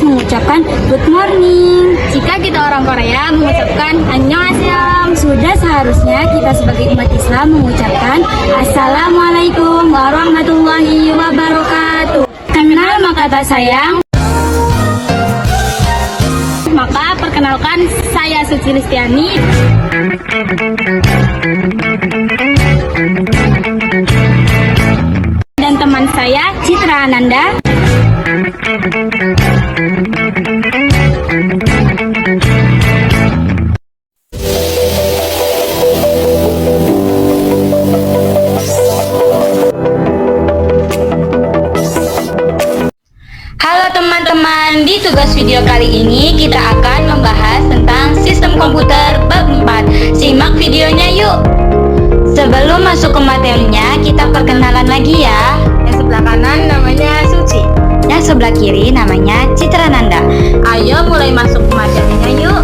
mengucapkan good morning. Jika kita orang Korea mengucapkan annyeonghaseyo. Sudah seharusnya kita sebagai umat Islam mengucapkan Assalamualaikum warahmatullahi wabarakatuh. Kenal maka tak sayang. Maka perkenalkan, saya Suci Listiani. Dan teman saya Citra Ananda. Halo teman-teman, di tugas video kali ini kita akan membahas tentang sistem komputer bab 4. Simak videonya yuk. Sebelum masuk ke materinya, kita perkenalan lagi ya. Yang sebelah kanan namanya Suci. Yang sebelah kiri namanya Citra Nanda. Ayo mulai masuk ke materinya yuk.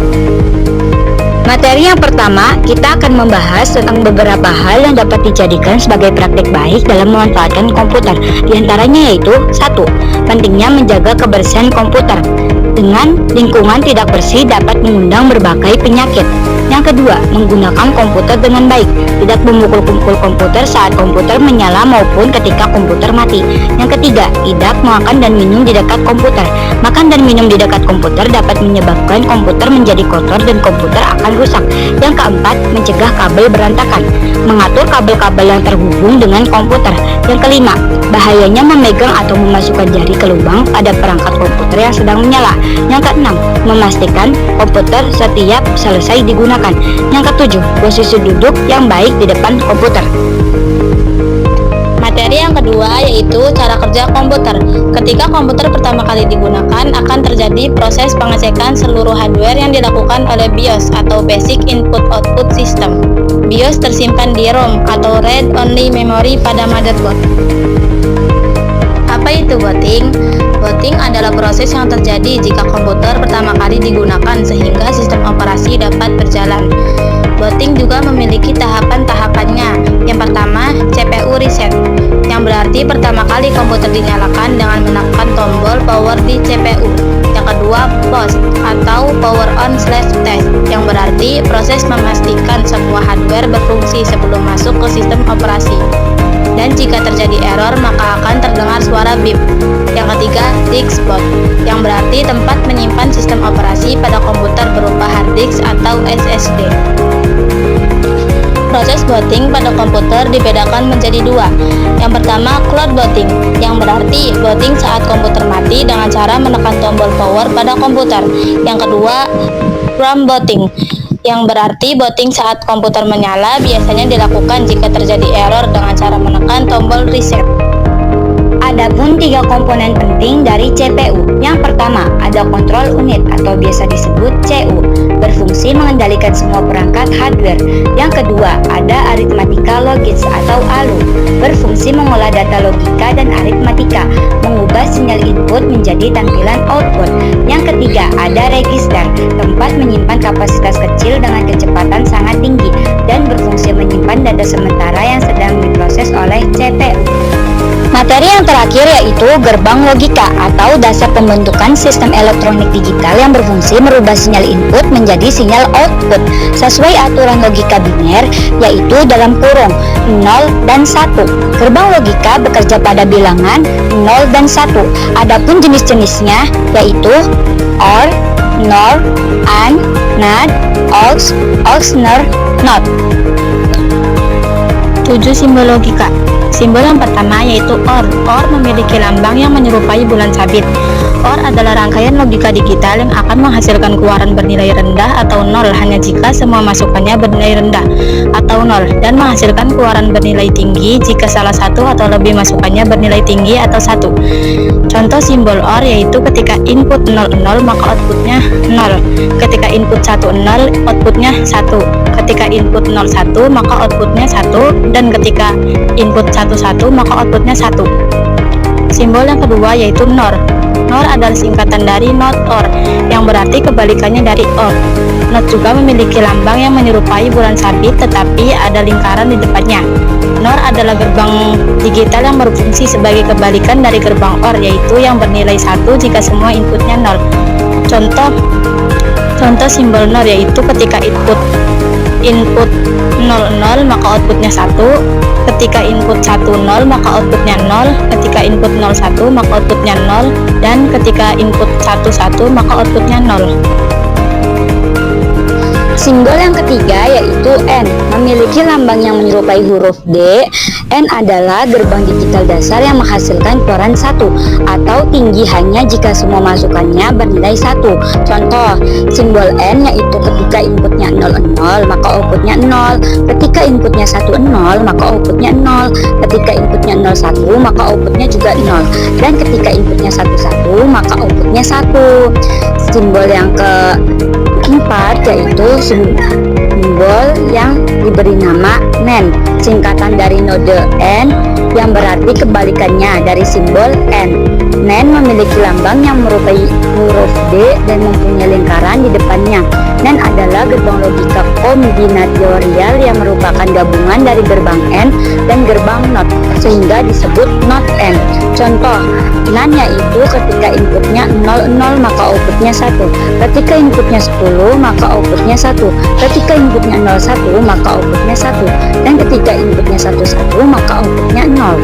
Materi yang pertama, kita akan membahas tentang beberapa hal yang dapat dijadikan sebagai praktik baik dalam memanfaatkan komputer. Di antaranya yaitu 1. Pentingnya menjaga kebersihan komputer. Dengan lingkungan tidak bersih dapat mengundang berbagai penyakit. Yang kedua, menggunakan komputer dengan baik. Tidak memukul-pukul komputer saat komputer menyala maupun ketika komputer mati. Yang ketiga, tidak makan dan minum di dekat komputer. Makan dan minum di dekat komputer dapat menyebabkan komputer menjadi kotor dan komputer akan rusak. Yang keempat, mencegah kabel berantakan. Mengatur kabel-kabel yang terhubung dengan komputer. Yang kelima, bahayanya memegang atau memasukkan jari ke lubang pada perangkat komputer yang sedang menyala. Yang keenam, memastikan komputer setiap selesai digunakan. Yang ketujuh, posisi duduk yang baik di depan komputer. Materi yang kedua yaitu cara kerja komputer. Ketika komputer pertama kali digunakan, akan terjadi proses pengecekan seluruh hardware yang dilakukan oleh BIOS atau Basic Input Output System. BIOS tersimpan di ROM atau Read Only Memory pada motherboard. Apa itu booting? Booting adalah proses yang terjadi jika komputer pertama kali digunakan sehingga sistem operasi dapat berjalan. Booting juga memiliki tahapan-tahapannya. Yang pertama, CPU reset, yang berarti pertama kali komputer dinyalakan dengan menekan tombol power di CPU. Yang kedua, post atau power on/test, yang berarti proses memastikan semua hardware berfungsi sebelum masuk ke sistem operasi. Dan jika terjadi error maka akan terdengar suara beep. Yang ketiga, disk boot, yang berarti tempat menyimpan sistem operasi pada komputer berupa hard disk atau SSD. Proses booting pada komputer dibedakan menjadi dua. Yang pertama, cloud booting, yang berarti booting saat komputer mati dengan cara menekan tombol power pada komputer. Yang kedua, RAM booting, yang berarti booting saat komputer menyala biasanya dilakukan jika terjadi error dengan cara menekan tombol reset. Adapun tiga komponen penting dari CPU. Yang pertama, ada kontrol unit atau biasa disebut CU, berfungsi mengendalikan semua perangkat hardware. Yang kedua, ada aritmatika logis atau ALU, berfungsi mengolah data logika dan aritmatika, mengubah sinyal input menjadi tampilan output. Yang ketiga, ada register, tempat menyimpan kapasitas kecil dengan kecepatan sangat tinggi dan berfungsi menyimpan data sementara yang sedang diproses oleh CPU. Materi yang terakhir yaitu gerbang logika atau dasar pembentukan sistem elektronik digital yang berfungsi merubah sinyal input menjadi sinyal output sesuai aturan logika biner, yaitu dalam kurung 0 dan 1. Gerbang logika bekerja pada bilangan 0 dan 1. Adapun jenis-jenisnya yaitu OR, NOR, AND, NAND, AUX, NOR, NOT. 7 simbol logika. Simbol yang pertama yaitu OR. OR memiliki lambang yang menyerupai bulan sabit. OR adalah rangkaian logika digital yang akan menghasilkan keluaran bernilai rendah atau nol hanya jika semua masukannya bernilai rendah atau nol, dan menghasilkan keluaran bernilai tinggi jika salah satu atau lebih masukannya bernilai tinggi atau 1. Contoh simbol OR yaitu ketika input 00 maka outputnya 0, ketika input 10 outputnya 1, ketika input 01 maka outputnya 1, dan ketika input 11 maka outputnya 1. Simbol yang kedua yaitu NOR. NOR adalah singkatan dari not or, yang berarti kebalikannya dari or. Not juga memiliki lambang yang menyerupai bulan sabit tetapi ada lingkaran di depannya. NOR adalah gerbang digital yang berfungsi sebagai kebalikan dari gerbang OR, yaitu yang bernilai 1 jika semua inputnya 0. Contoh simbol NOR yaitu ketika input 00 maka outputnya 1, ketika input 10 maka outputnya 0, ketika input 01 maka outputnya 0, dan ketika input 11 maka outputnya 0. Simbol yang ketiga yaitu N, memiliki lambang yang menyerupai huruf D. N adalah gerbang digital dasar yang menghasilkan keluaran 1 atau tinggi hanya jika semua masukannya bernilai 1. Contoh, simbol N yaitu ketika inputnya 00 maka outputnya 0, ketika inputnya 10 maka outputnya 0, ketika inputnya 01 maka outputnya juga 0, dan ketika inputnya 11 maka outputnya 1. Simbol yang keempat yaitu simbol yang diberi nama NAND, singkatan dari node N yang berarti kebalikannya dari simbol N. NAND memiliki lambang yang merupai huruf D dan mempunyai lingkaran di depannya. NAND adalah gerbang logika kombinatorial yang merupakan gabungan dari gerbang N dan gerbang NOT sehingga disebut NOT N. Contoh, NAND yaitu ketika inputnya 00 maka outputnya 1, ketika inputnya 10 maka outputnya 1, ketika inputnya 01 maka outputnya 1, dan ketika inputnya 11 maka outputnya 0.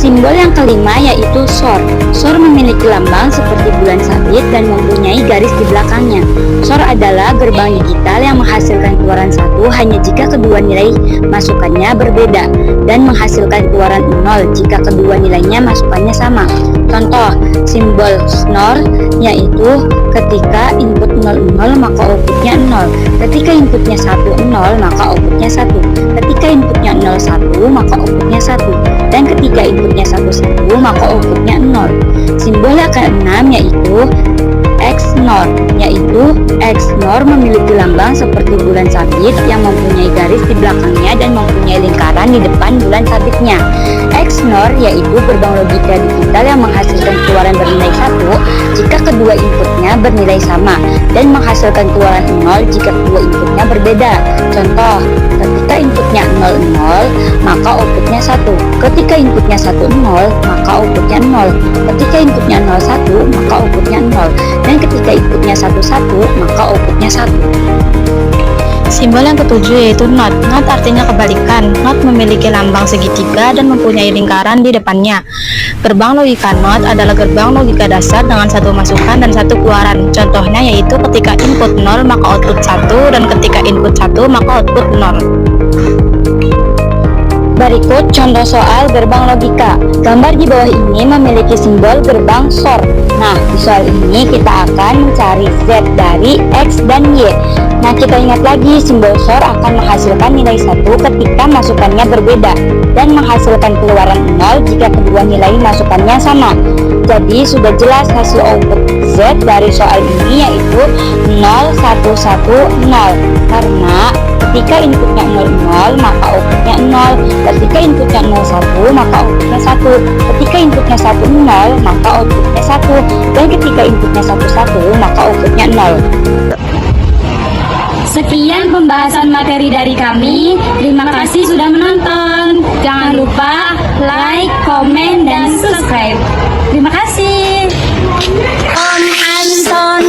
Simbol yang kelima yaitu SOR. SOR memiliki lambang seperti bulan sabit dan mempunyai garis di belakangnya. SOR adalah gerbang digital yang menghasilkan keluaran 1 hanya jika kedua nilai masukannya berbeda dan menghasilkan keluaran 0 jika kedua nilainya masukannya sama. Contoh, simbol SNOR yaitu ketika input 00 maka outputnya 0, ketika inputnya 10 maka outputnya 1, ketika inputnya 01 maka outputnya 1, dan ketika inputnya 11 maka outputnya 0. Simbol yang keenam yaitu XNOR, yaitu XNOR memiliki lambang seperti bulan sabit yang mempunyai garis di belakangnya dan mempunyai lingkaran di depan bulan sabitnya. XNOR yaitu gerbang logika digital yang menghasilkan keluaran bernilai 1 jika kedua inputnya bernilai sama dan menghasilkan keluaran 0 jika kedua inputnya berbeda. Contoh, ketika inputnya 00 maka outputnya 1, ketika inputnya 10 maka outputnya 0, ketika inputnya 01 maka outputnya 0, dan ketika inputnya 11 maka outputnya 1. Simbol yang ketujuh yaitu NOT. NOT artinya kebalikan. NOT memiliki lambang segitiga dan mempunyai lingkaran di depannya. Gerbang logika NOT adalah gerbang logika dasar dengan satu masukan dan satu keluaran. Contohnya yaitu ketika input 0 maka output 1, dan ketika input 1 maka output 0. Berikut contoh soal gerbang logika. Gambar di bawah ini memiliki simbol gerbang SOR. Nah, di soal ini kita akan mencari Z dari X dan Y. Nah, kita ingat lagi simbol SOR akan menghasilkan nilai 1 ketika masukannya berbeda dan menghasilkan keluaran 0 jika kedua nilai masukannya sama. Jadi sudah jelas hasil output Z dari soal ini yaitu 0110, karena ketika inputnya 00 maka outputnya 0, ketika inputnya 01 maka outputnya 1, ketika inputnya 10 maka outputnya 1, dan ketika inputnya 11 maka outputnya 0. Sekian pembahasan materi dari kami. Terima kasih sudah menonton. Jangan lupa like, komen, dan subscribe. Terima kasih. Om Anton.